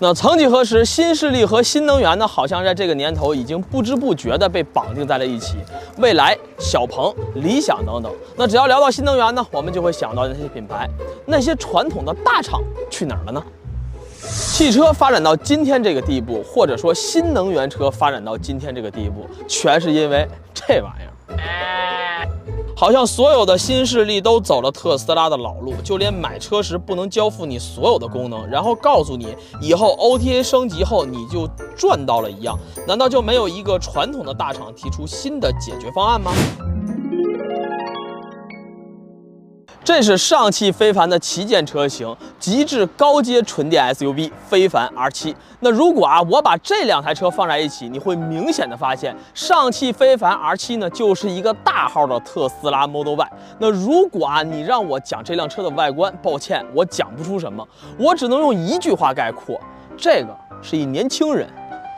那曾几何时，新势力和新能源呢，好像在这个年头已经不知不觉地被绑定在了一起。蔚来、小鹏、理想等等。那只要聊到新能源呢，我们就会想到那些品牌，那些传统的大厂去哪儿了呢？汽车发展到今天这个地步，或者说新能源车发展到今天这个地步，全是因为这玩意儿。好像所有的新势力都走了特斯拉的老路，就连买车时不能交付你所有的功能，然后告诉你以后 OTA 升级后你就赚到了一样，难道就没有一个传统的大厂提出新的解决方案吗？这是上汽非凡的旗舰车型，极致高阶纯电 SUV 非凡 R7。那如果我把这两台车放在一起，你会明显的发现，上汽非凡 R7呢就是一个大号的特斯拉 Model Y。那如果你让我讲这辆车的外观，抱歉，我讲不出什么，我只能用一句话概括：这个是一年轻人。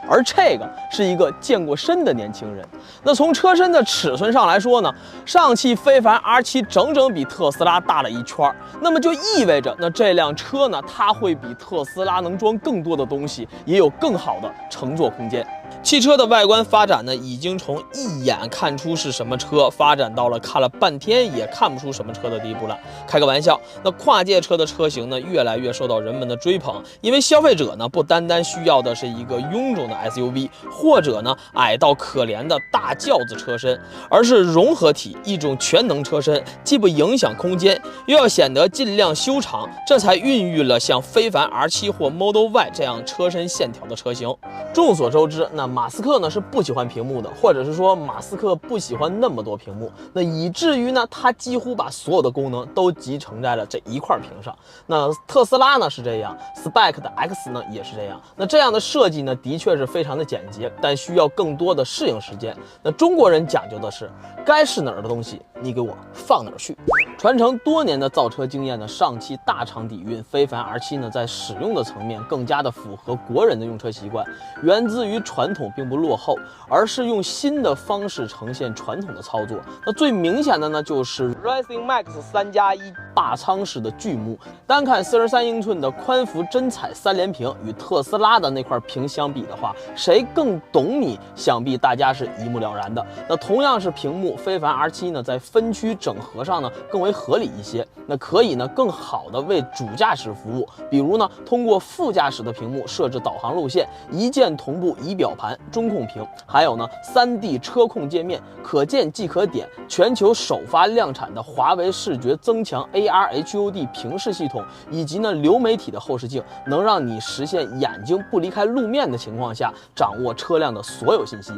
而这个是一个健过身的年轻人。那从车身的尺寸上来说呢，上汽非凡 R7 整整比特斯拉大了一圈，那么就意味着，那这辆车呢，它会比特斯拉能装更多的东西，也有更好的乘坐空间。汽车的外观发展呢，已经从一眼看出是什么车，发展到了看了半天也看不出什么车的地步了。开个玩笑，那跨界车的车型呢，越来越受到人们的追捧，因为消费者呢，不单单需要的是一个臃肿的 SUV， 或者呢矮到可怜的大轿子车身，而是融合体，一种全能车身，既不影响空间，又要显得尽量修长，这才孕育了像非凡 R7 或 Model Y 这样车身线条的车型。众所周知，那马斯克呢是不喜欢屏幕的，或者是说马斯克不喜欢那么多屏幕，那以至于呢他几乎把所有的功能都集成在了这一块屏上。那特斯拉呢是这样 ，Spec 的 X 呢也是这样。那这样的设计呢，的确是非常的简洁，但需要更多的适应时间。那中国人讲究的是，该是哪儿的东西，你给我放哪儿去。传承多年的造车经验的上汽大厂底蕴非凡 R7呢，在使用的层面更加的符合国人的用车习惯，源自于传统并不落后，而是用新的方式呈现传统的操作。那最明显的呢，就是 Racing Max 3+1大舱式的巨幕。单看43英寸的宽幅真彩3连屏与特斯拉的那块屏相比的话，谁更懂你，想必大家是一目了然的。那同样是屏幕，非凡 R7呢在分区整合上呢更为合理一些，那可以呢更好的为主驾驶服务，比如呢通过副驾驶的屏幕设置导航路线，一键同步仪表盘、中控屏，还有呢3D 车控界面，可见即可点，全球首发量产的华为视觉增强 AR HUD 屏示系统，以及呢流媒体的后视镜，能让你实现眼睛不离开路面的情况下掌握车辆的所有信息。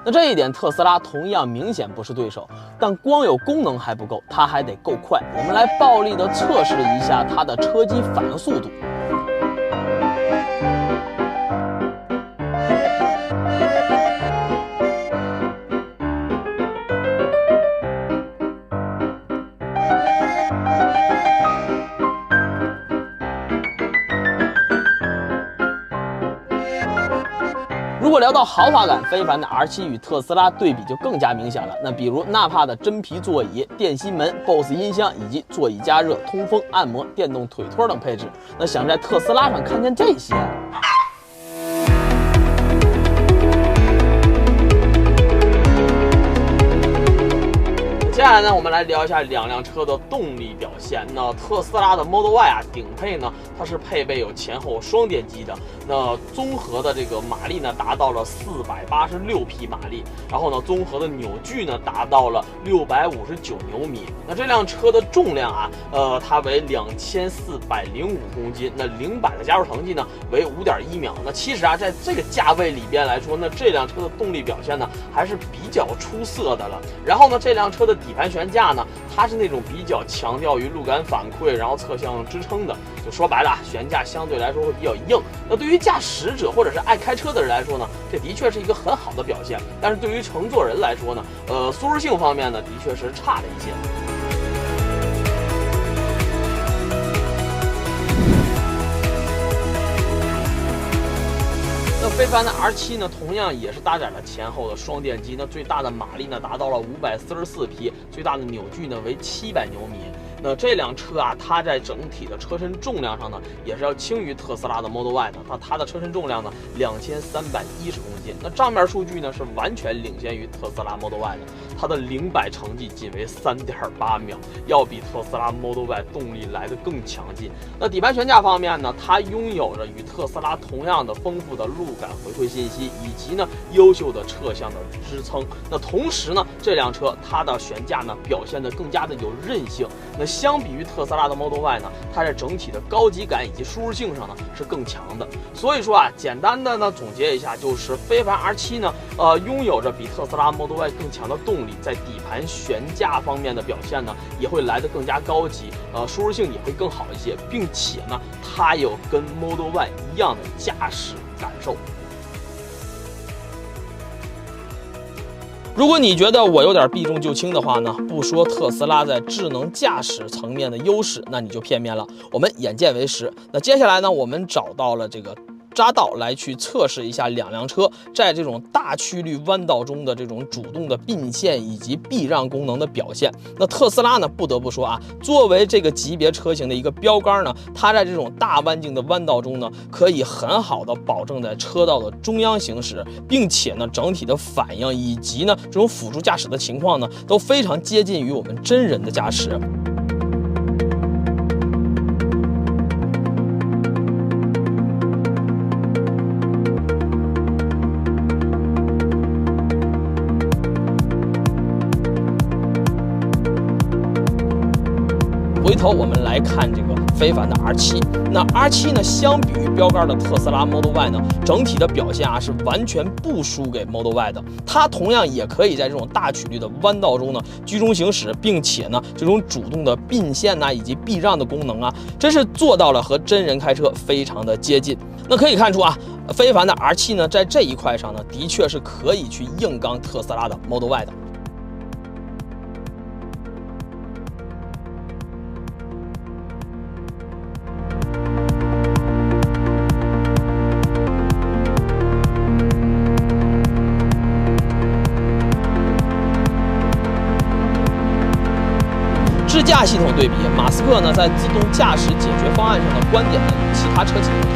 那这一点特斯拉同样明显不是对手，但光有功能还不够，它还得够快。我们来暴力的测试一下它的车机反应速度。如果聊到豪华感，非凡的 R7与特斯拉对比就更加明显了。那比如纳帕的真皮座椅、电吸门、BOSE 音箱以及座椅加热、通风、按摩、电动腿托等配置，那想在特斯拉上看见这些，接下来呢，我们来聊一下两辆车的动力表现。那特斯拉的 Model Y 顶配呢，它是配备有前后双电机的，那综合的这个马力呢达到了486匹马力，然后呢综合的扭矩呢达到了659牛米。那这辆车的重量它为2405公斤，那0-100的加速成绩呢为5.1秒。那其实在这个价位里边来说，那这辆车的动力表现呢还是比较出色的了。然后呢，这辆车的底盘悬架呢，它是那种比较强调于路感反馈，然后侧向支撑的。就说白了，悬架相对来说会比较硬。那对于驾驶者或者是爱开车的人来说呢，这的确是一个很好的表现。但是对于乘坐人来说呢，舒适性方面呢，的确是差了一些。非凡的 R7呢，同样也是搭载了前后的双电机，那最大的马力呢达到了544匹，最大的扭矩呢为700牛米。那这辆车啊，它在整体的车身重量上呢，也是要轻于特斯拉的 Model Y 的。它的车身重量呢2310公斤。那账面数据呢是完全领先于特斯拉 Model Y 的，它的0-100成绩仅为3.8秒，要比特斯拉 Model Y 动力来得更强劲。那底盘悬架方面呢，它拥有着与特斯拉同样的丰富的路感回馈信息，以及呢优秀的侧向的支撑。那同时呢，这辆车它的悬架呢表现得更加的有韧性。那相比于特斯拉的 Model Y 呢，它在整体的高级感以及舒适性上呢是更强的。所以说啊，简单的呢总结一下，就是非凡 R7呢，拥有着比特斯拉 Model Y 更强的动力，在底盘悬架方面的表现呢也会来得更加高级，舒适性也会更好一些，并且呢它有跟 Model Y 一样的驾驶感受。如果你觉得我有点避重就轻的话呢，不说特斯拉在智能驾驶层面的优势，那你就片面了。我们眼见为实。那接下来呢，我们找到了这个匝道来去测试一下两辆车在这种大曲率弯道中的这种主动的并线以及避让功能的表现。那特斯拉呢，不得不说啊，作为这个级别车型的一个标杆呢，它在这种大弯径的弯道中呢，可以很好的保证在车道的中央行驶，并且呢，整体的反应以及呢这种辅助驾驶的情况呢，都非常接近于我们真人的驾驶。回头我们来看这个非凡的 R7， 那 R7 呢，相比于标杆的特斯拉 Model Y 呢，整体的表现啊是完全不输给 Model Y 的。它同样也可以在这种大曲率的弯道中呢居中行驶，并且呢这种主动的并线以及避让的功能啊，真是做到了和真人开车非常的接近。那可以看出啊，非凡的 R7 呢在这一块上呢，的确是可以去硬刚特斯拉的 Model Y 的。智驾系统对比，马斯克呢在自动驾驶解决方案上的观点呢与其他车企不同，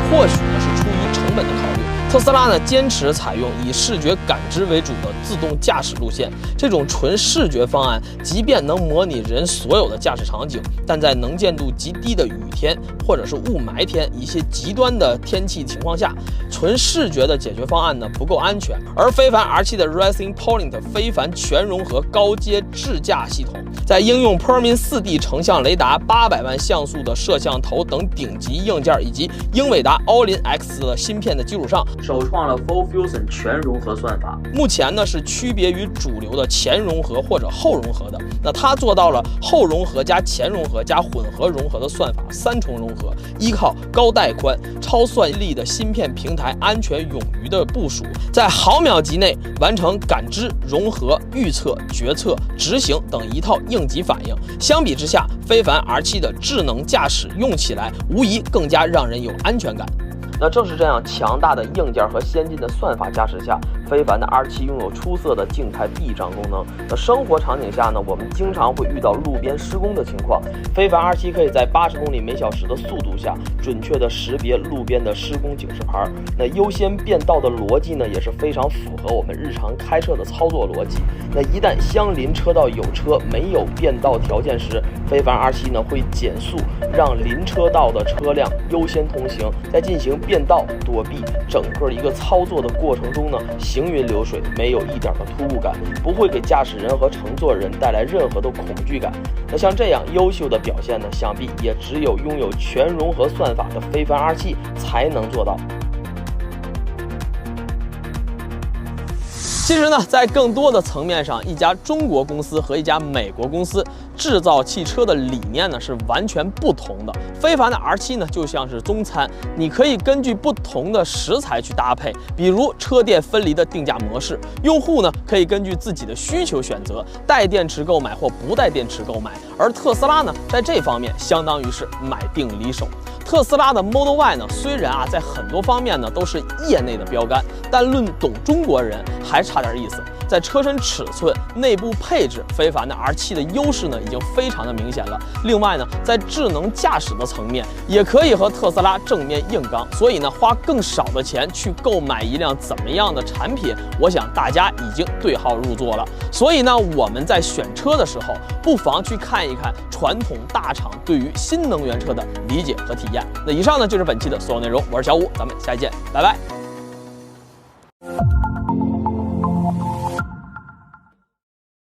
或许呢是出于成本的考虑。特斯拉呢坚持采用以视觉感知为主的自动驾驶路线，这种纯视觉方案，即便能模拟人所有的驾驶场景，但在能见度极低的雨天或者是雾霾天一些极端的天气情况下，纯视觉的解决方案呢不够安全。而非凡 R7 的 Racing Point 非凡全融合高阶智驾系统，在应用 Permin 4D 成像雷达、800万像素的摄像头等顶级硬件，以及英伟达 All-in X 的芯片的基础上，首创了 Full Fusion 全融合算法。目前呢是区别于主流的前融合或者后融合的。那它做到了后融合加前融合加混合融合的算法3重融合，依靠高带宽、超算力的芯片平台，安全冗余的部署，在毫秒级内完成感知、融合、预测、决策、执行等一套应急反应。相比之下，非凡 R7 的智能驾驶用起来无疑更加让人有安全感。那正是这样强大的硬件和先进的算法加持下，非凡的 R7 拥有出色的静态避障功能。那生活场景下呢，我们经常会遇到路边施工的情况，非凡 R7 可以在80公里每小时的速度下，准确的识别路边的施工警示牌。那优先变道的逻辑呢，也是非常符合我们日常开车的操作逻辑。那一旦相邻车道有车没有变道条件时，非凡 R7 呢会减速，让邻车道的车辆优先通行，在进行变道躲避整个一个操作的过程中呢，行云流水，没有一点的突兀感，不会给驾驶人和乘坐人带来任何的恐惧感。那像这样优秀的表现呢，想必也只有拥有全融合算法的非凡 R7 才能做到。其实呢，在更多的层面上，一家中国公司和一家美国公司制造汽车的理念呢是完全不同的。非凡的 R7 呢就像是中餐，你可以根据不同的食材去搭配，比如车电分离的定价模式，用户呢可以根据自己的需求选择带电池购买或不带电池购买。而特斯拉呢，在这方面相当于是买定离手。特斯拉的 Model Y 呢，虽然在很多方面呢都是业内的标杆，但论懂中国人还差点意思。在车身尺寸、内部配置，非凡的 R7的优势呢已经非常的明显了。另外呢，在智能驾驶的层面，也可以和特斯拉正面硬刚。所以呢，花更少的钱去购买一辆怎么样的产品，我想大家已经对号入座了。所以呢，我们在选车的时候，不妨去看一看传统大厂对于新能源车的理解和体验。那以上呢就是本期的所有内容，我是小武，咱们下期见，拜拜。